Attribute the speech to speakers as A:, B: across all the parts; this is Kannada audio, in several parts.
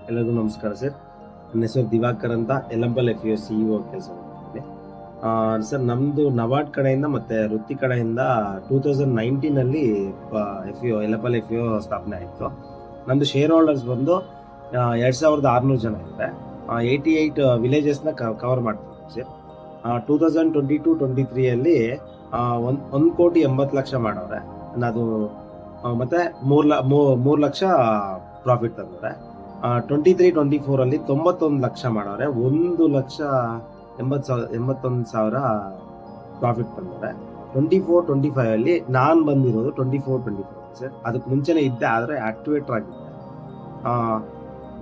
A: ಎಲ್ಲರಿಗೂ ನಮಸ್ಕಾರ ಸರ್. ನನ್ನ ಹೆಸರು ದಿವಾಕರ್ ಅಂತ ಯಲಂಪಲ್ FAO CEO ಕೆಲಸ ಮಾಡ್ತಿದ್ದೀನಿ. ಸರ್ ನಮ್ಮದು ನವಾಡ್ ಕಡೆಯಿಂದ ಮತ್ತು ವೃತ್ತಿ ಕಡೆಯಿಂದ 2019 FAO ಯಲಂಪಲ್ FAO ಸ್ಥಾಪನೆ ಆಯಿತು. ನಮ್ಮದು ಶೇರ್ ಹೋಲ್ಡರ್ಸ್ ಬಂದು 2600 ಜನ ಇದ್ದಾರೆ. 88 ವಿಲೇಜಸ್ನ ಕವರ್ ಮಾಡ್ತೀವಿ ಸರ್. 2022-23 1,80,00,000 ಮಾಡವ್ರೆ. ಅದು ಮತ್ತು 3 ಲಕ್ಷ ಪ್ರಾಫಿಟ್ ತಂದವ್ರೆ. 23-24 91 ಲಕ್ಷ ಮಾಡವ್ರೆ. 1,81,000 ಪ್ರಾಫಿಟ್ ಬಂದವ್ರೆ. 24-25 ನಾನು ಬಂದಿರೋದು 24-25 ಸರ್. ಅದಕ್ಕೆ ಮುಂಚೆನೇ ಇದ್ದೆ, ಆದರೆ ಆಕ್ಟಿವೇಟರ್ ಆಗಿದ್ದೆ.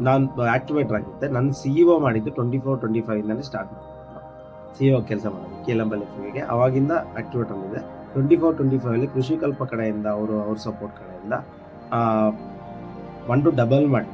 A: ನಾನು ಆಕ್ಟಿವೇಟರ್ ಆಗಿದ್ದೆ. ನನ್ನ CEO ಮಾಡಿದ್ದು 24-25 ಸ್ಟಾರ್ಟ್ ಮಾಡಿದ್ದು. CEO ಕೆಲಸ ಮಾಡೋದು ಯಲಂಪಲ್ FAOಗೆ. ಅವಾಗಿಂದ ಆಕ್ಟಿವೇಟರ್ ಇದೆ. 24-25 ಕೃಷಿ ಕಲ್ಪ ಕಡೆಯಿಂದ ಅವ್ರ ಸಪೋರ್ಟ್ ಕಡೆಯಿಂದ 1 ಡಬಲ್ ಮಾಡಿ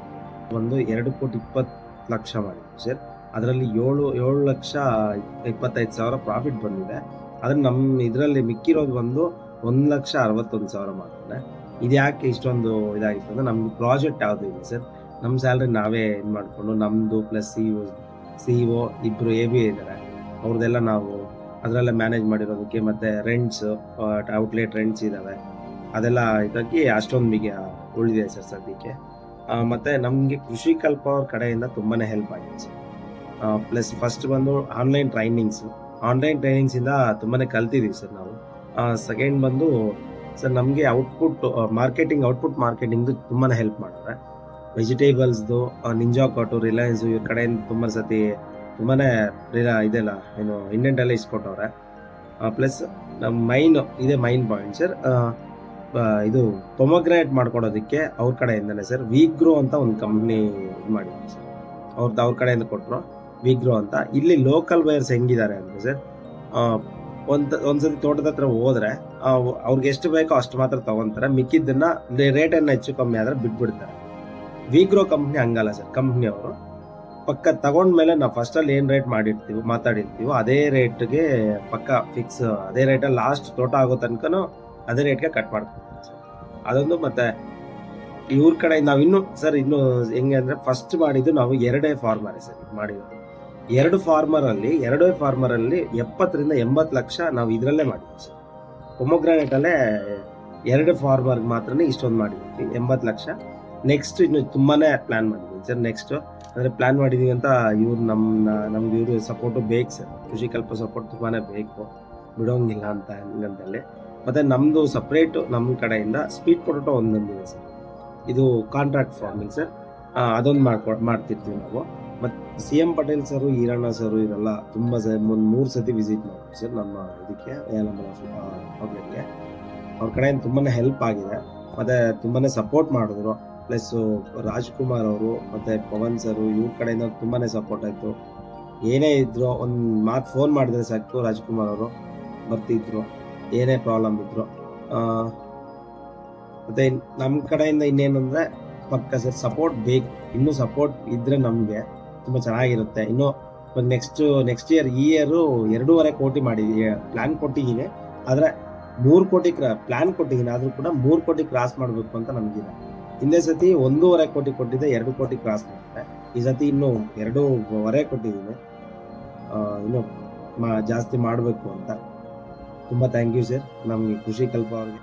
A: ಒಂದು 2,20,00,000 ಮಾಡಿದ್ವಿ ಸರ್. ಅದರಲ್ಲಿ 7,25,000 ಪ್ರಾಫಿಟ್ ಬಂದಿದೆ. ಆದರೆ ನಮ್ಮ ಇದರಲ್ಲಿ ಮಿಕ್ಕಿರೋದು ಬಂದು 1,61,000 ಮಾಡಿದ್ರೆ. ಇದು ಯಾಕೆ ಇಷ್ಟೊಂದು ಇದಾಗಿತ್ತು ಅಂದರೆ ನಮ್ದು ಪ್ರಾಜೆಕ್ಟ್ ಯಾವುದೂ ಇಲ್ಲ ಸರ್. ನಮ್ಮ ಸ್ಯಾಲ್ರಿ ನಾವೇ ಇದು ಮಾಡಿಕೊಂಡು, ನಮ್ಮದು ಪ್ಲಸ್ CEO ಇಬ್ಬರು ABA ಇದ್ದಾರೆ, ಅವ್ರದ್ದೆಲ್ಲ ನಾವು ಅದರಲ್ಲೇ ಮ್ಯಾನೇಜ್ ಮಾಡಿರೋದಕ್ಕೆ, ಮತ್ತು ರೆಂಟ್ಸ್, ಔಟ್ಲೆಟ್ ರೆಂಟ್ಸ್ ಇದ್ದಾವೆ, ಅದೆಲ್ಲ ಇದಕ್ಕೆ ಅಷ್ಟೊಂದು ಬಿಗಿ ಉಳಿದಿದೆ ಸರ್ ಸದ್ಯಕ್ಕೆ. ಮತ್ತು ನಮಗೆ ಕೃಷಿ ಕಲ್ಪ ಅವ್ರ ಕಡೆಯಿಂದ ತುಂಬಾ ಹೆಲ್ಪ್ ಆಗಿದೆ ಸರ್. ಪ್ಲಸ್ ಫಸ್ಟ್ ಬಂದು ಆನ್ಲೈನ್ ಟ್ರೈನಿಂಗ್ಸಿಂದ ತುಂಬಾ ಕಲ್ತಿದ್ದೀವಿ ಸರ್ ನಾವು. ಸೆಕೆಂಡ್ ಬಂದು ಸರ್ ನಮಗೆ ಔಟ್ಪುಟ್ ಮಾರ್ಕೆಟಿಂಗ್ದು ತುಂಬಾ ಹೆಲ್ಪ್ ಮಾಡಿದ್ರೆ. ವೆಜಿಟೇಬಲ್ಸ್ದು ನಿಂಜಾ ಕಾಟು, ರಿಲಯನ್ಸು ಇವ್ರ ಕಡೆಯಿಂದ ತುಂಬ ಸತಿ ತುಂಬಾ ಇದೆಲ್ಲ ಏನು ಇಂಡೆಂಟೆಲ್ಲ ಇಸ್ಕೊಟ್ಟವ್ರೆ. ಪ್ಲಸ್ ನಮ್ಮ ಮೈನ್ ಪಾಯಿಂಟ್ ಸರ್. ಇದು ಪೊಮಗ್ರಾನೇಟ್ ಮಾಡ್ಕೊಡೋದಕ್ಕೆ ಅವ್ರ ಕಡೆಯಿಂದನೇ ಸರ್ ವಿಗ್ರೋ ಅಂತ ಒಂದು ಕಂಪ್ನಿ ಇದು ಮಾಡಿದ್ವಿ ಸರ್. ಅವ್ರ ಕಡೆಯಿಂದ ಕೊಟ್ಟರು ವಿಗ್ರೋ ಅಂತ. ಇಲ್ಲಿ ಲೋಕಲ್ ಬಯರ್ಸ್ ಹೆಂಗಿದ್ದಾರೆ ಅಂದರೆ ಸರ್, ಒಂದ್ಸತಿ ತೋಟದ ಹತ್ರ ಹೋದ್ರೆ ಅವ್ರಿಗೆ ಎಷ್ಟು ಬೇಕೋ ಅಷ್ಟು ಮಾತ್ರ ತಗೊಂತಾರೆ. ಮಿಕ್ಕಿದ್ದನ್ನ ರೇಟನ್ನು ಹೆಚ್ಚು ಕಮ್ಮಿ ಆದರೆ ಬಿಟ್ಬಿಡ್ತಾರೆ. ವಿಗ್ರೋ ಕಂಪ್ನಿ ಹಂಗಲ್ಲ ಸರ್. ಕಂಪ್ನಿಯವರು ಪಕ್ಕ ತಗೊಂಡ್ಮೇಲೆ ನಾವು ಫಸ್ಟಲ್ಲಿ ಏನು ರೇಟ್ ಮಾತಾಡಿರ್ತೀವೋ ಅದೇ ರೇಟ್ಗೆ ಪಕ್ಕ ಫಿಕ್ಸ್, ಅದೇ ರೇಟಲ್ಲಿ ಲಾಸ್ಟ್ ತೋಟ ಆಗೋ ತನಕನೂ ಅದೇ ರೇಟ್ಗೆ ಕಟ್ ಮಾಡ್ಕೊಡ್ತೀವಿ ಸರ್. ಅದೊಂದು. ಮತ್ತು ಇವ್ರ ಕಡೆ ನಾವು ಇನ್ನೂ ಹೆಂಗೆ ಅಂದರೆ ಫಸ್ಟ್ ಮಾಡಿದ್ದು ನಾವು 2 ಫಾರ್ಮರ್ ಸರ್ ಮಾಡಿರೋದು. 2 ಫಾರ್ಮರಲ್ಲಿ 70-80 ಲಕ್ಷ ನಾವು ಇದರಲ್ಲೇ ಮಾಡಿದ್ವಿ ಸರ್. ಪೊಮಗ್ರಾನೇಟಲ್ಲೇ 2 ಫಾರ್ಮರ್ಗೆ ಮಾತ್ರನೇ ಇಷ್ಟೊಂದು ಮಾಡಿದ್ವಿ, 80 ಲಕ್ಷ. ನೆಕ್ಸ್ಟ್ ಇನ್ನು ತುಂಬಾ ಪ್ಲ್ಯಾನ್ ಮಾಡಿದ್ವಿ ಸರ್. ನೆಕ್ಸ್ಟ್ ಅಂದರೆ ಪ್ಲ್ಯಾನ್ ಮಾಡಿದ್ದೀವಿ ಅಂತ ನಮ್ಗೆ ಇವರು ಸಪೋರ್ಟು ಬೇಕು ಸರ್. ಕೃಷಿ ಕಲ್ಪ ಸಪೋರ್ಟ್ ತುಂಬಾ ಬೇಕು, ಬಿಡೋಂಗಿಲ್ಲ ಅಂತ ಹಂಗಂತಲ್ಲಿ. ಮತ್ತು ನಮ್ಮದು ಸಪ್ರೇಟು ನಮ್ಮ ಕಡೆಯಿಂದ ಸ್ವೀಟ್ ಪೊಟೊಟೊ ಒಂದೊಂದಿದೆ ಸರ್. ಇದು ಕಾಂಟ್ರಾಕ್ಟ್ ಫಾರ್ಮಿಂಗ್ ಸರ್. ಅದೊಂದು ಮಾಡ್ತಿರ್ತೀವಿ ನಾವು. ಮತ್ತು CM ಪಟೇಲ್ ಸರು, ಈರಣ್ಣ ಸರು ಇವರೆಲ್ಲ ತುಂಬ ಒಂದು 3 ಸತಿ ವಿಸಿಟ್ ಮಾಡಿದ್ರು ಸರ್ ನಮ್ಮ ಇದಕ್ಕೆ ಯಲಂಪಲ್ ಔಟ್ಲೆಟ್ಗೆ. ಅವ್ರ ಕಡೆಯಿಂದ ತುಂಬಾ ಹೆಲ್ಪ್ ಆಗಿದೆ, ಮತ್ತು ತುಂಬಾ ಸಪೋರ್ಟ್ ಮಾಡಿದ್ರು. ಪ್ಲಸ್ಸು ರಾಜ್ಕುಮಾರ್ ಅವರು ಮತ್ತು ಪವನ್ ಸರು ಇವ್ರ ಕಡೆಯಿಂದ ತುಂಬಾ ಸಪೋರ್ಟ್ ಆಯಿತು. ಏನೇ ಇದ್ರು ಒಂದು ಮಾತು ಫೋನ್ ಮಾಡಿದ್ರೆ ಸಾಕು, ರಾಜ್ಕುಮಾರ್ ಅವರು ಬರ್ತಿದ್ರು ಏನೇ ಪ್ರಾಬ್ಲಮ್ ಇದ್ರು. ಮತ್ತು ನಮ್ಮ ಕಡೆಯಿಂದ ಇನ್ನೇನಂದರೆ ಪಕ್ಕ ಸರ್ ಸಪೋರ್ಟ್ ಬೇಕು. ಇನ್ನೂ ಸಪೋರ್ಟ್ ಇದ್ದರೆ ನಮಗೆ ತುಂಬ ಚೆನ್ನಾಗಿರುತ್ತೆ. ಇನ್ನೂ ನೆಕ್ಸ್ಟ್ ಇಯರ್ 2.5 ಕೋಟಿ ಪ್ಲ್ಯಾನ್ ಕೊಟ್ಟಿದ್ದೀನಿ. ಆದರೆ 3 ಕೋಟಿ ಪ್ಲ್ಯಾನ್ ಕೊಟ್ಟಿದ್ದೀನಿ, ಆದರೂ ಕೂಡ 3 ಕೋಟಿ ಕ್ರಾಸ್ ಮಾಡಬೇಕು ಅಂತ ನಮಗಿದೆ. ಹಿಂದೆ ಸತಿ 1.5 ಕೋಟಿ ಕೊಟ್ಟಿದ್ದೆ, 2 ಕೋಟಿ ಕ್ರಾಸ್ ಮಾಡಿದೆ. ಈ ಸತಿ ಇನ್ನೂ 2.5 ಕೊಟ್ಟಿದ್ದೀನಿ. ಇನ್ನೂ ಜಾಸ್ತಿ ಮಾಡಬೇಕು ಅಂತ. ತುಂಬ ಥ್ಯಾಂಕ್ ಯು ಸರ್ ನಮಗೆ ಕೃಷಿ ಕಲ್ಪ ಅವ್ರಿಗೆ.